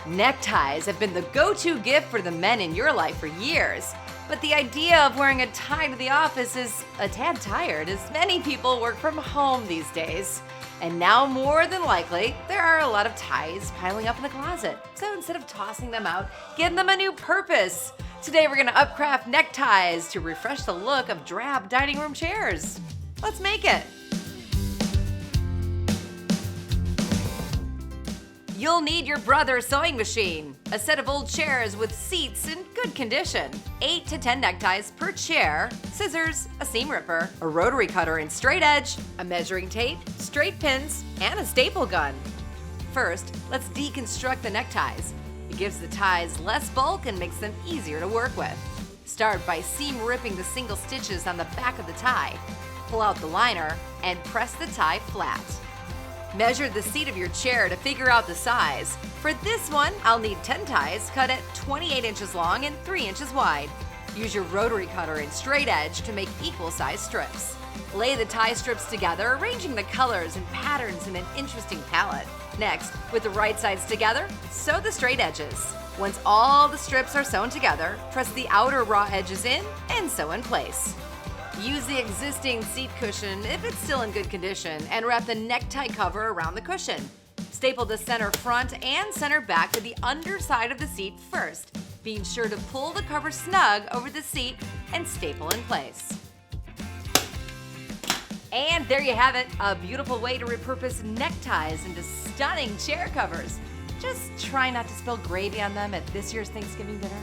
Neckties have been the go-to gift for the men in your life for years, but the idea of wearing a tie to the office is a tad tired as many people work from home these days. And now more than likely, there are a lot of ties piling up in the closet. So instead of tossing them out, give them a new purpose. Today we're gonna upcraft neckties to refresh the look of drab dining room chairs. Let's make it. You'll need your brother's sewing machine, a set of old chairs with seats in good condition, 8 to 10 neckties per chair, scissors, a seam ripper, a rotary cutter and straight edge, a measuring tape, straight pins, and a staple gun. First, let's deconstruct the neckties. It gives the ties less bulk and makes them easier to work with. Start by seam ripping the single stitches on the back of the tie. Pull out the liner and press the tie flat. Measure the seat of your chair to figure out the size. For this one, I'll need 10 ties cut at 28 inches long and 3 inches wide. Use your rotary cutter and straight edge to make equal size strips. Lay the tie strips together, arranging the colors and patterns in an interesting palette. Next, with the right sides together, sew the straight edges. Once all the strips are sewn together, press the outer raw edges in and sew in place. Use the existing seat cushion if it's still in good condition and wrap the necktie cover around the cushion. Staple the center front and center back to the underside of the seat first, being sure to pull the cover snug over the seat and staple in place. And there you have it, a beautiful way to repurpose neckties into stunning chair covers. Just try not to spill gravy on them at this year's Thanksgiving dinner.